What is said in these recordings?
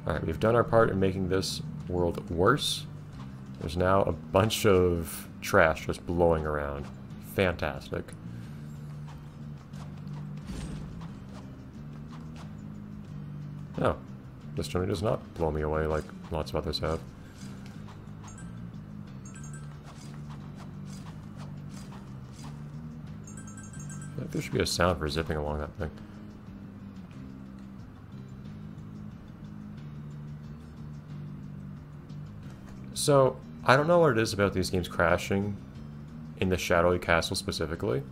Alright, we've done our part in making this world worse. There's now a bunch of trash just blowing around. Fantastic. Oh, this chimney does not blow me away like lots of others have. I feel like there should be a sound for zipping along that thing. So, I don't know what it is about these games crashing in the Shadowy Castle specifically,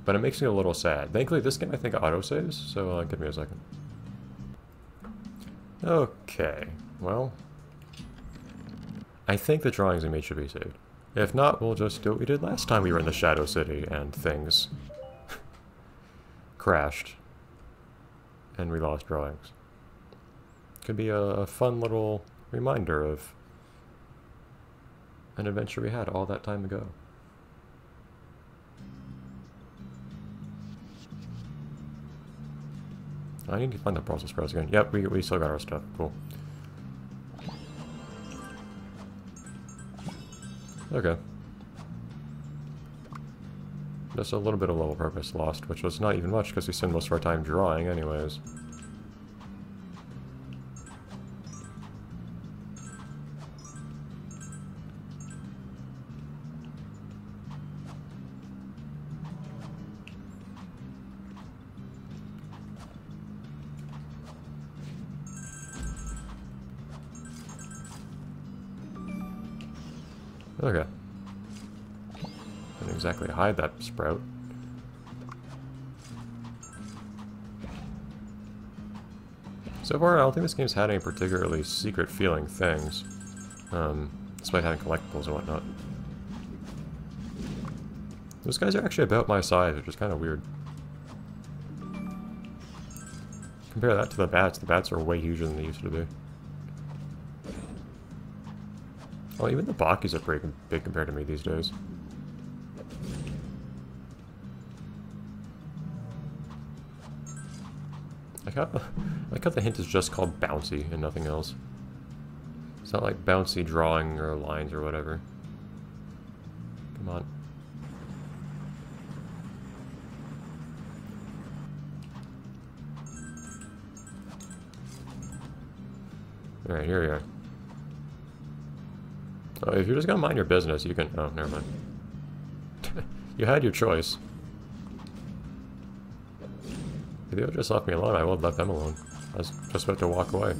but it makes me a little sad. Thankfully, this game I think autosaves, so give me a second. Okay, well, I think the drawings I made should be saved. If not, we'll just do what we did last time we were in the Shadow City and things crashed and we lost drawings. Could be a fun little reminder of an adventure we had all that time ago. I need to find the Brussels sprouts again. Yep, we still got our stuff. Cool. Okay. Just a little bit of level purpose lost, which was not even much because we spend most of our time drawing anyways. Okay. Didn't exactly hide that sprout. So far, I don't think this game's had any particularly secret feeling things, despite having collectibles and whatnot. Those guys are actually about my size, which is kind of weird. Compare that to the bats are way huger than they used to be. Oh, even the Bakis are pretty big compared to me these days. I like how the hint is just called bouncy and nothing else. It's not like bouncy drawing or lines or whatever. Come on. Alright, here we are. Oh, if you're just gonna mind your business, you can... Oh, never mind. You had your choice. If you had just left me alone, I would have left them alone. I was just about to walk away.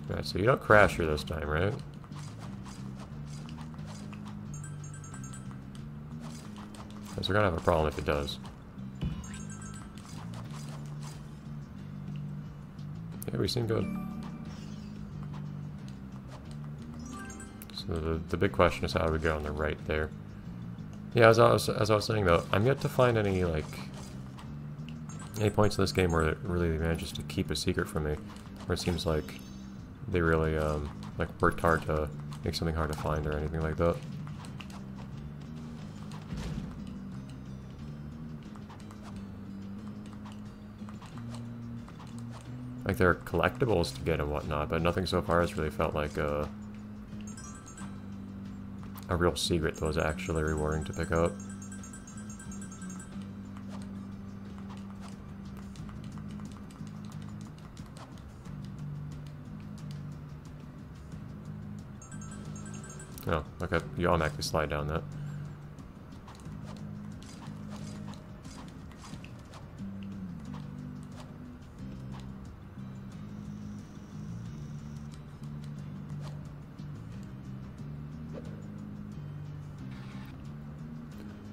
Alright, so you don't crash here this time, right? Because we're gonna have a problem if it does. Yeah, we seem good. So the big question is how do we get on the right there? Yeah, as I was saying though, I'm yet to find any points in this game where it really manages to keep a secret from me, where it seems like they really like worked hard to make something hard to find or anything like that. Like there are collectibles to get and whatnot, but nothing so far has really felt like a real secret that was actually rewarding to pick up. Oh, okay. You automatically slide down that.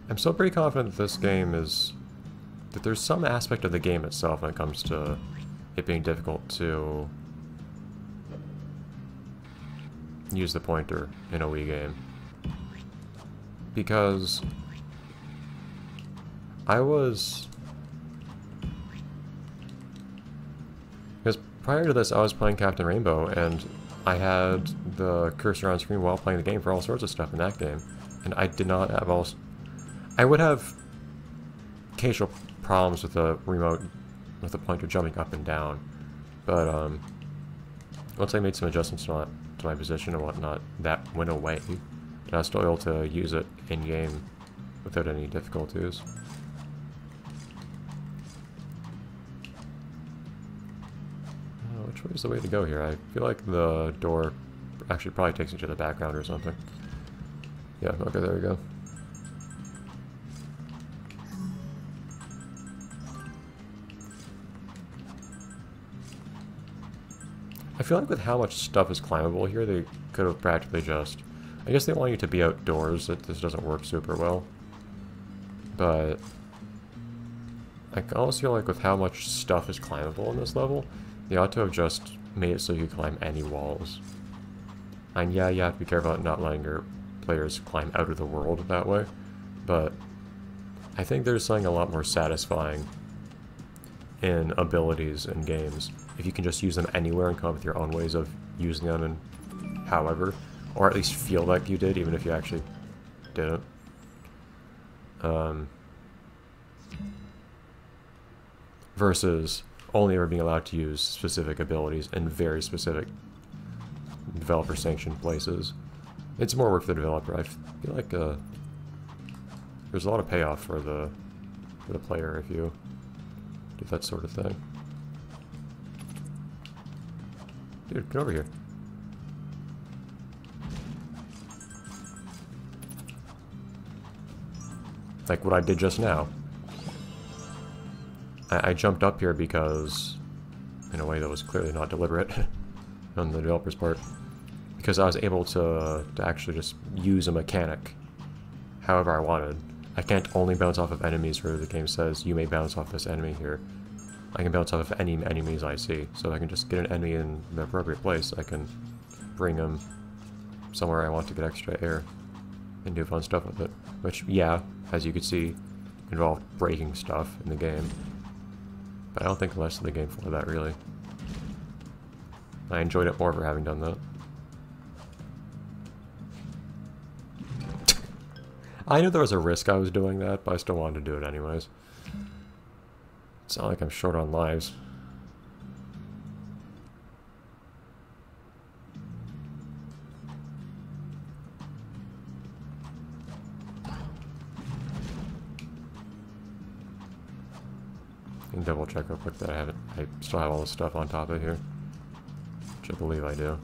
I'm still pretty confident that this game is... that there's some aspect of the game itself when it comes to it being difficult to use the pointer in a Wii game. Because Because prior to this I was playing Captain Rainbow and I had the cursor on screen while playing the game for all sorts of stuff in that game. And I did not have I would have occasional problems with the remote, with the pointer jumping up and down, but once I made some adjustments to my position and whatnot, that went away, and I was still able to use it in-game without any difficulties. Which way is the way to go here? I feel like the door actually probably takes me to the background or something. Yeah, okay, there we go. I feel like with how much stuff is climbable here, they could have practically just... I guess they want you to be outdoors, that this doesn't work super well. But I almost feel like with how much stuff is climbable in this level, they ought to have just made it so you could climb any walls. And yeah, you have to be careful about not letting your players climb out of the world that way, but I think there's something a lot more satisfying in abilities in games if you can just use them anywhere and come up with your own ways of using them and however, or at least feel like you did, even if you actually didn't. Versus only ever being allowed to use specific abilities in very specific developer-sanctioned places. It's more work for the developer. I feel like there's a lot of payoff for the player if you do that sort of thing. Dude, get over here. Like what I did just now. I jumped up here because, in a way that was clearly not deliberate on the developer's part, because I was able to actually just use a mechanic however I wanted. I can't only bounce off of enemies where the game says you may bounce off this enemy here. I can bounce off of any enemies I see, so I can just get an enemy in the appropriate place. I can bring them somewhere I want to get extra air and do fun stuff with it. Which, yeah, as you can see, involved breaking stuff in the game. But I don't think the rest of the game for that, really. I enjoyed it more for having done that. I knew there was a risk I was doing that, but I still wanted to do it anyways. It's not like I'm short on lives. I can double check real quick that I still have all the stuff on top of here. Which I believe I do.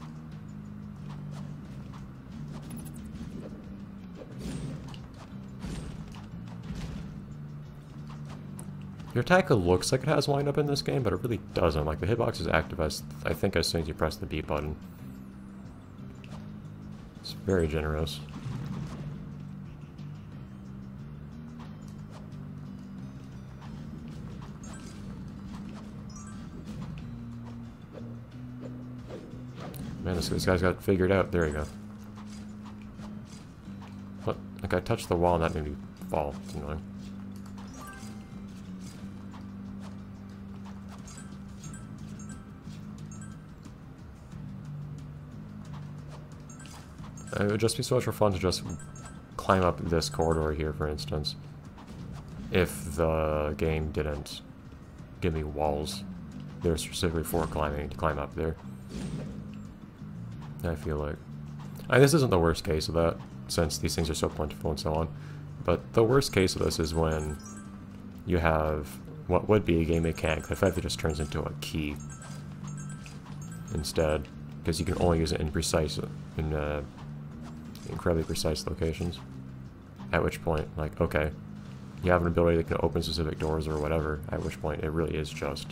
Your attack looks like it has wind up in this game, but it really doesn't. Like, the hitbox is active as, I think, as soon as you press the B button. It's very generous. Man, this guy's got it figured out. There you go. What? Like, I touched the wall and that made me fall. It's annoying. It would just be so much more fun to just climb up this corridor here, for instance, if the game didn't give me walls that are specifically for climbing, to climb up there. I feel like... this isn't the worst case of that, since these things are so plentiful and so on, but the worst case of this is when you have what would be a game mechanic that effectively just turns into a key instead, because you can only use it in incredibly precise locations. At which point, like, okay, you have an ability that can open specific doors or whatever, at which point it really is just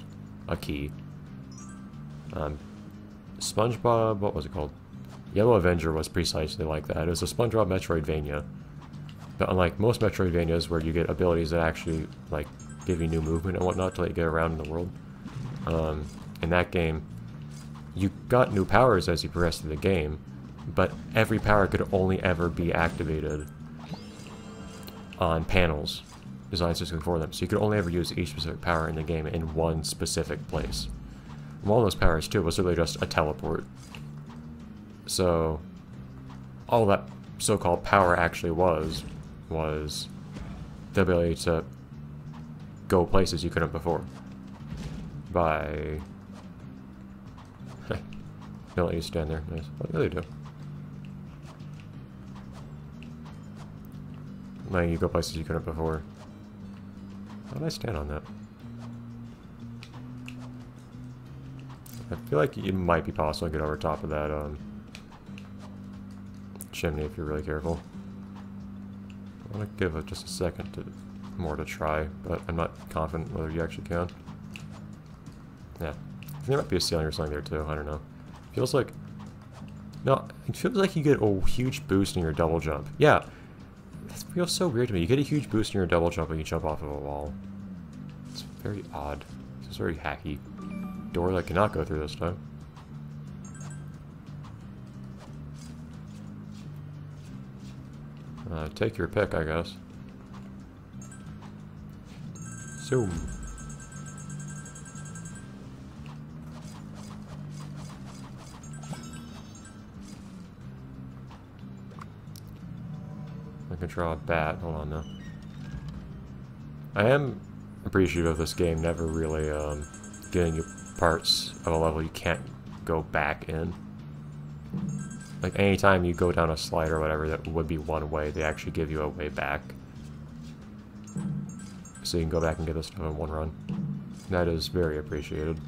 a key. SpongeBob, what was it called? Yellow Avenger was precisely like that. It was a SpongeBob Metroidvania. But unlike most Metroidvanias where you get abilities that actually, like, give you new movement and whatnot to let you get around in the world, in that game, you got new powers as you progressed through the game, but every power could only ever be activated on panels designed specifically for them. So you could only ever use each specific power in the game in one specific place. And one of those powers, too, was really just a teleport. So all that so-called power actually was the ability to go places you couldn't before. By... Don't let you stand there. Nice. What do they do? Letting you go places you couldn't before. How did I stand on that? I feel like it might be possible to get over top of that chimney if you're really careful. I want to give it just a second more to try, but I'm not confident whether you actually can. Yeah. I think there might be a ceiling or something there too, I don't know. Feels like... No, it feels like you get a huge boost in your double jump. Yeah. That feels so weird to me. You get a huge boost in your double jump when you jump off of a wall. It's very odd. It's very hacky. Door that cannot go through this time. Take your pick, I guess. Zoom. I can draw a bat. Hold on now. I am appreciative of this game never really getting you parts of a level you can't go back in. Like anytime you go down a slide or whatever that would be one way, they actually give you a way back. So you can go back and get this stuff in one run. That is very appreciated.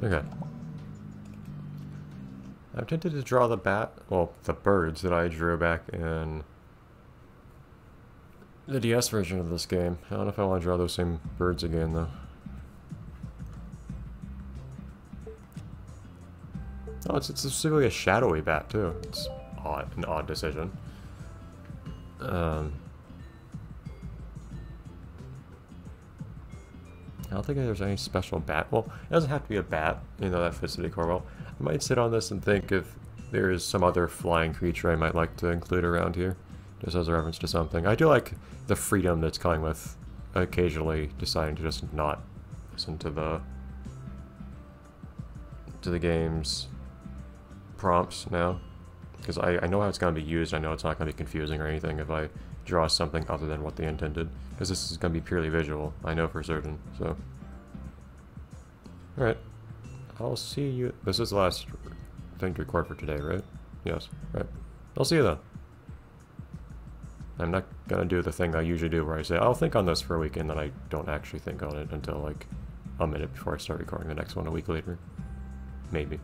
Okay. I'm tempted to draw the bat, well, the birds that I drew back in the DS version of this game. I don't know if I want to draw those same birds again, though. Oh, it's specifically a shadowy bat, too. It's odd, an odd decision. I don't think there's any special bat. Well, it doesn't have to be a bat, you know, that fits the decor well. I might sit on this and think if there is some other flying creature I might like to include around here, just as a reference to something. I do like the freedom that's coming with occasionally deciding to just not listen to the game's prompts now, because I know how it's going to be used. I know it's not going to be confusing or anything if I draw something other than what they intended, because this is going to be purely visual, I know for certain. So alright, I'll see you. This is the last thing to record for today, right? Yes, right. I'll see you then. I'm not gonna do the thing I usually do where I say I'll think on this for a week and then I don't actually think on it until like a minute before I start recording the next one a week later. Maybe.